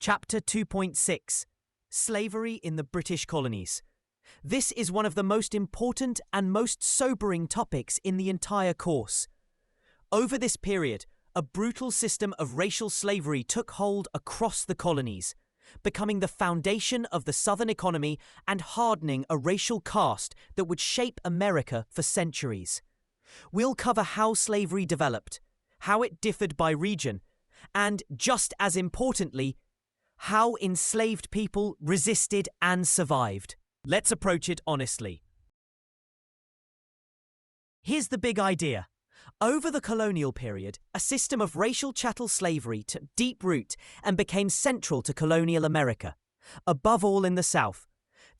Chapter 2.6 Slavery in the British Colonies. This is one of the most important and most sobering topics in the entire course. Over this period, a brutal system of racial slavery took hold across the colonies, becoming the foundation of the Southern economy and hardening a racial caste that would shape America for centuries. We'll cover how slavery developed, how it differed by region, and, just as importantly, how enslaved people resisted and survived. Let's approach it honestly. Here's the big idea. Over the colonial period, a system of racial chattel slavery took deep root and became central to colonial America, above all in the South.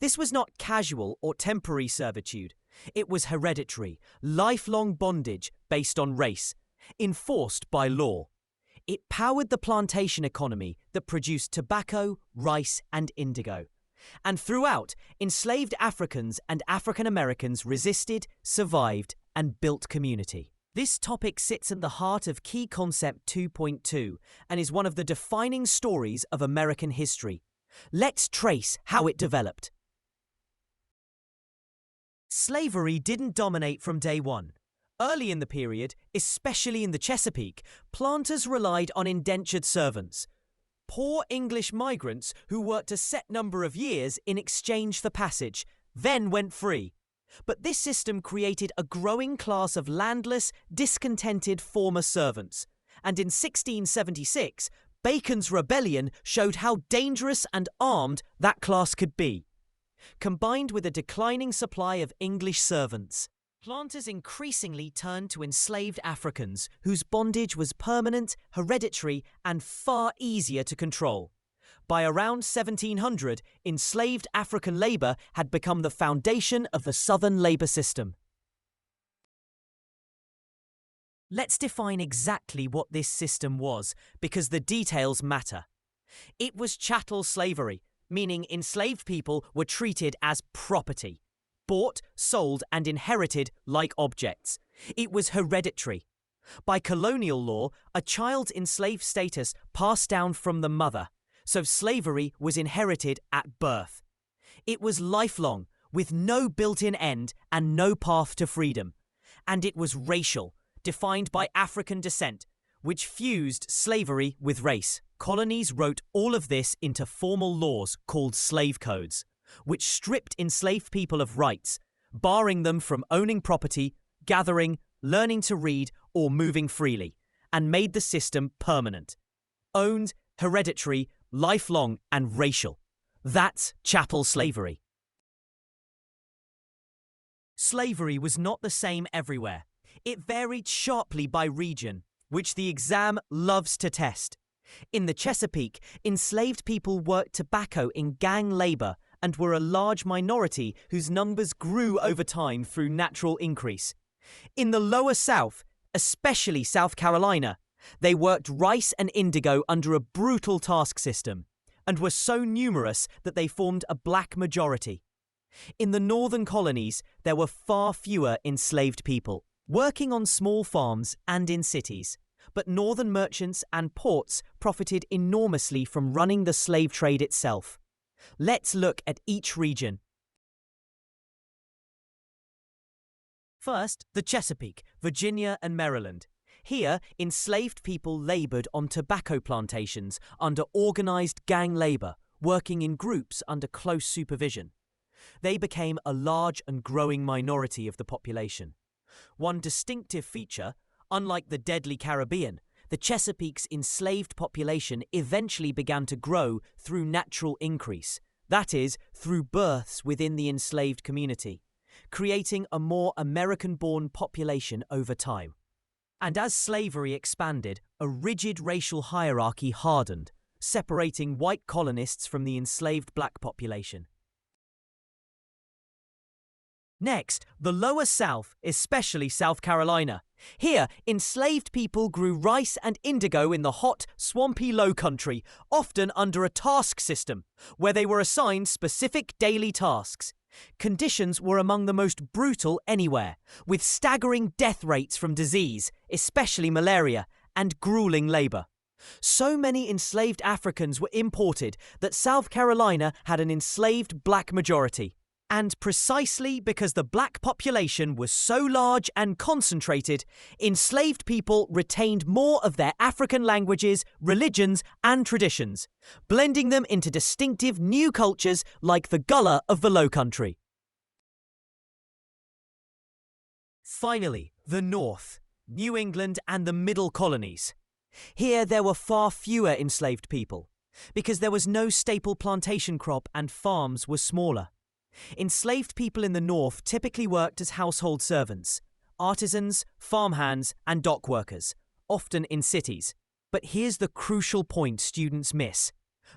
This was not casual or temporary servitude. It was hereditary, lifelong bondage based on race, enforced by law. It powered the plantation economy that produced tobacco, rice, and indigo. And throughout, enslaved Africans and African Americans resisted, survived, and built community. This topic sits at the heart of Key Concept 2.2 and is one of the defining stories of American history. Let's trace how it developed. Slavery didn't dominate from day one. Early in the period, especially in the Chesapeake, planters relied on indentured servants, poor English migrants who worked a set number of years in exchange for passage, then went free. But this system created a growing class of landless, discontented former servants. And in 1676, Bacon's rebellion showed how dangerous and armed that class could be. Combined with a declining supply of English servants, planters increasingly turned to enslaved Africans whose bondage was permanent, hereditary, and far easier to control. By around 1700, enslaved African labor had become the foundation of the Southern labor system. Let's define exactly what this system was, because the details matter. It was chattel slavery, meaning enslaved people were treated as property, bought, sold, and inherited like objects. It was hereditary. By colonial law, a child's enslaved status passed down from the mother, so slavery was inherited at birth. It was lifelong, with no built-in end and no path to freedom. And it was racial, defined by African descent, which fused slavery with race. Colonies wrote all of this into formal laws called slave codes, which stripped enslaved people of rights, barring them from owning property, gathering, learning to read, or moving freely, and made the system permanent. Owned, hereditary, lifelong, and racial. That's chattel slavery. Slavery was not the same everywhere. It varied sharply by region, which the exam loves to test. In the Chesapeake, enslaved people worked tobacco in gang labor and were a large minority whose numbers grew over time through natural increase. In the lower South, especially South Carolina, they worked rice and indigo under a brutal task system and were so numerous that they formed a black majority. In the northern colonies, there were far fewer enslaved people, working on small farms and in cities. But northern merchants and ports profited enormously from running the slave trade itself. Let's look at each region. First, the Chesapeake, Virginia and Maryland. Here, enslaved people labored on tobacco plantations under organized gang labor, working in groups under close supervision. They became a large and growing minority of the population. One distinctive feature, unlike the deadly Caribbean, the Chesapeake's enslaved population eventually began to grow through natural increase, that is, through births within the enslaved community, creating a more American-born population over time. And as slavery expanded, a rigid racial hierarchy hardened, separating white colonists from the enslaved black population. Next, the lower South, especially South Carolina. Here, enslaved people grew rice and indigo in the hot, swampy low country, often under a task system, where they were assigned specific daily tasks. Conditions were among the most brutal anywhere, with staggering death rates from disease, especially malaria, and grueling labor. So many enslaved Africans were imported that South Carolina had an enslaved black majority. And precisely because the black population was so large and concentrated, enslaved people retained more of their African languages, religions, and traditions, blending them into distinctive new cultures like the Gullah of the Low Country. Finally, the North, New England, and the Middle Colonies. Here there were far fewer enslaved people, because there was no staple plantation crop and farms were smaller. Enslaved people in the North typically worked as household servants, artisans, farmhands, and dock workers, often in cities. But here's the crucial point students miss.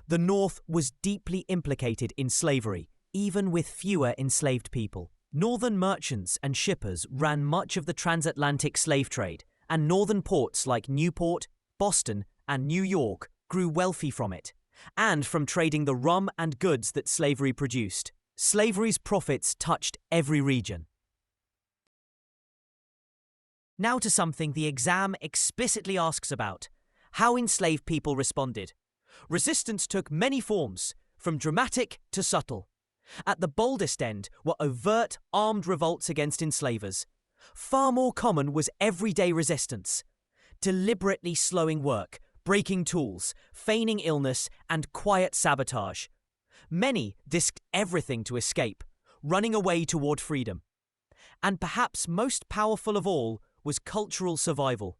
The North was deeply implicated in slavery, even with fewer enslaved people. Northern merchants and shippers ran much of the transatlantic slave trade, and northern ports like Newport, Boston, and New York grew wealthy from it, and from trading the rum and goods that slavery produced. Slavery's profits touched every region. Now to something the exam explicitly asks about: how enslaved people responded. Resistance took many forms, from dramatic to subtle. At the boldest end were overt armed revolts against enslavers. Far more common was everyday resistance, deliberately slowing work, breaking tools, feigning illness, and quiet sabotage. Many risked everything to escape, running away toward freedom. And perhaps most powerful of all was cultural survival.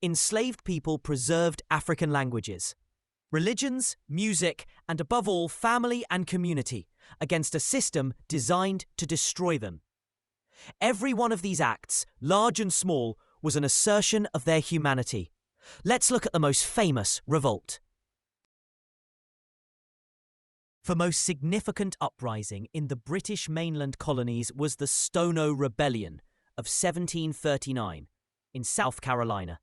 Enslaved people preserved African languages, religions, music, and above all family and community, against a system designed to destroy them. Every one of these acts, large and small, was an assertion of their humanity. Let's look at the most famous revolt. The most significant uprising in the British mainland colonies was the Stono Rebellion of 1739 in South Carolina.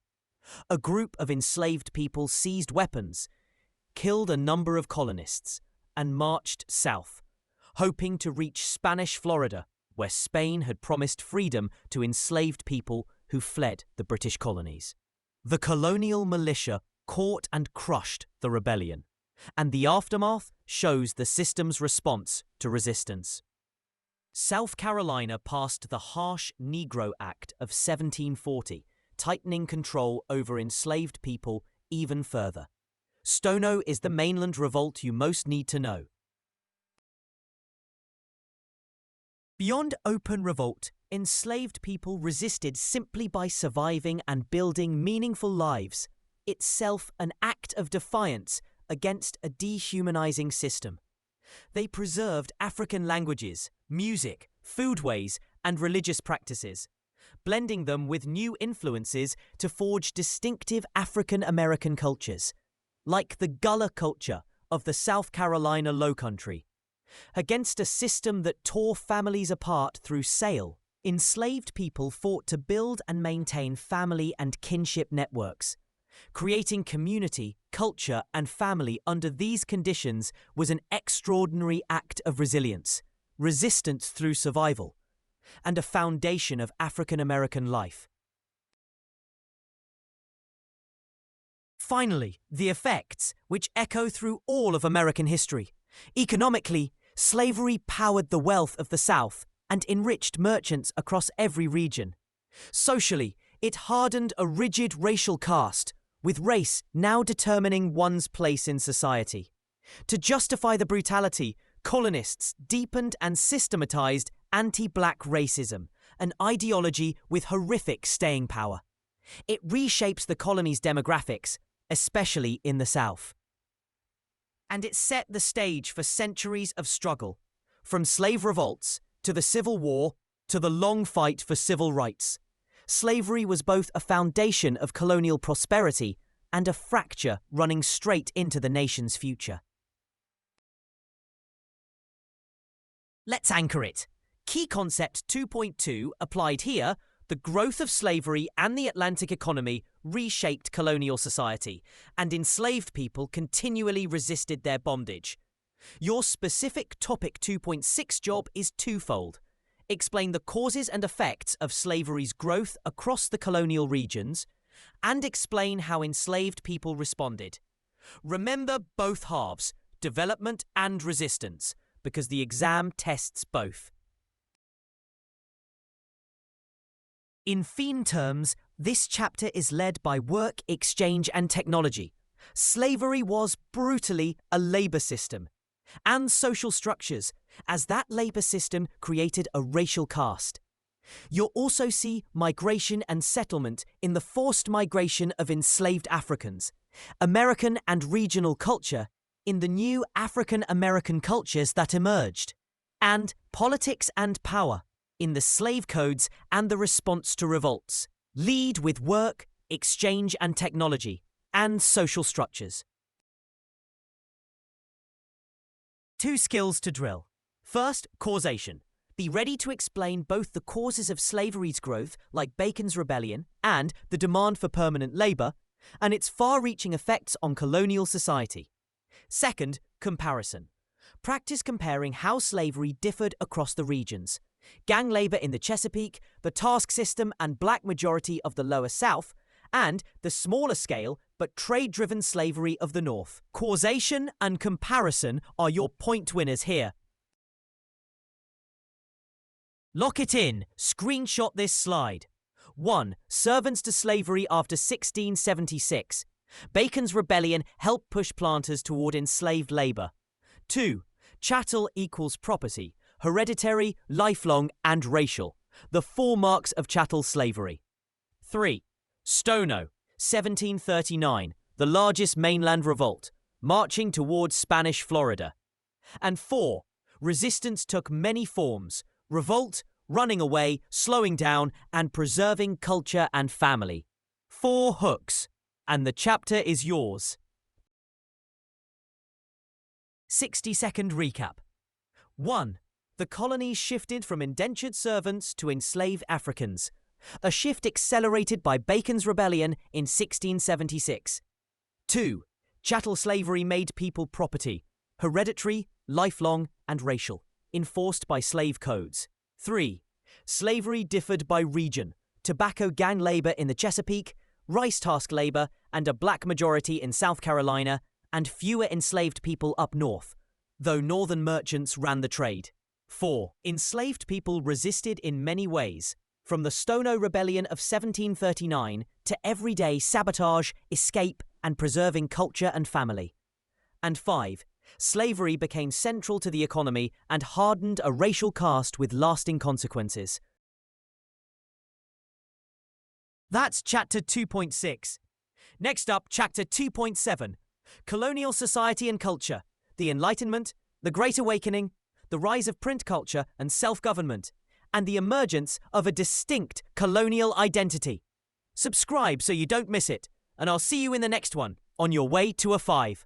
A group of enslaved people seized weapons, killed a number of colonists, and marched south, hoping to reach Spanish Florida, where Spain had promised freedom to enslaved people who fled the British colonies. The colonial militia caught and crushed the rebellion, and the aftermath shows the system's response to resistance. South Carolina passed the harsh Negro Act of 1740, tightening control over enslaved people even further. Stono is the mainland revolt you most need to know. Beyond open revolt, enslaved people resisted simply by surviving and building meaningful lives, itself an act of defiance against a dehumanizing system. They preserved African languages, music, foodways, and religious practices, blending them with new influences to forge distinctive African American cultures, like the Gullah culture of the South Carolina Low Country. Against a system that tore families apart through sale, enslaved people fought to build and maintain family and kinship networks. Creating community, culture, and family under these conditions was an extraordinary act of resilience, resistance through survival, and a foundation of African American life. Finally, the effects, which echo through all of American history. Economically, slavery powered the wealth of the South and enriched merchants across every region. Socially, it hardened a rigid racial caste, with race now determining one's place in society. To justify the brutality, colonists deepened and systematized anti-black racism, an ideology with horrific staying power. It reshapes the colony's demographics, especially in the South. And it set the stage for centuries of struggle, from slave revolts to the Civil War to the long fight for civil rights. Slavery was both a foundation of colonial prosperity and a fracture running straight into the nation's future. Let's anchor it. Key Concept 2.2 applied here: the growth of slavery and the Atlantic economy reshaped colonial society, and enslaved people continually resisted their bondage. Your specific Topic 2.6 job is twofold. Explain the causes and effects of slavery's growth across the colonial regions, and explain how enslaved people responded. Remember both halves, development and resistance, because the exam tests both. In Feen terms, this chapter is led by work, exchange and technology. Slavery was brutally a labour system and social structures, as that labour system created a racial caste. You'll also see migration and settlement in the forced migration of enslaved Africans, American and regional culture in the new African-American cultures that emerged, and politics and power in the slave codes and the response to revolts. Lead with work, exchange and technology, and social structures. 2 skills to drill. First, causation. Be ready to explain both the causes of slavery's growth, like Bacon's Rebellion, and the demand for permanent labour, and its far-reaching effects on colonial society. Second, comparison. Practice comparing how slavery differed across the regions. Gang labour in the Chesapeake, the task system and black majority of the Lower South, and the smaller scale but trade-driven slavery of the North. Causation and comparison are your point winners here. Lock it in. Screenshot this slide. 1. Servants to slavery after 1676. Bacon's Rebellion helped push planters toward enslaved labour. 2. Chattel equals property, hereditary, lifelong and racial. The 4 marks of chattel slavery. 3. Stono, 1739, the largest mainland revolt, marching towards Spanish Florida. And 4. Resistance took many forms: revolt, running away, slowing down, and preserving culture and family. 4 hooks, and the chapter is yours. 60-second recap. 1. The colonies shifted from indentured servants to enslaved Africans, a shift accelerated by Bacon's Rebellion in 1676. 2. Chattel slavery made people property, hereditary, lifelong, and racial, enforced by slave codes. 3. Slavery differed by region: tobacco gang labour in the Chesapeake, rice task labour, and a black majority in South Carolina, and fewer enslaved people up north, though northern merchants ran the trade. 4. Enslaved people resisted in many ways, from the Stono Rebellion of 1739 to everyday sabotage, escape, and preserving culture and family. And 5. Slavery became central to the economy and hardened a racial caste with lasting consequences. That's Chapter 2.6. Next up, Chapter 2.7. Colonial Society and Culture, the Enlightenment, the Great Awakening, the rise of print culture and self-government, and the emergence of a distinct colonial identity. Subscribe so you don't miss it, and I'll see you in the next one, on your way to a 5.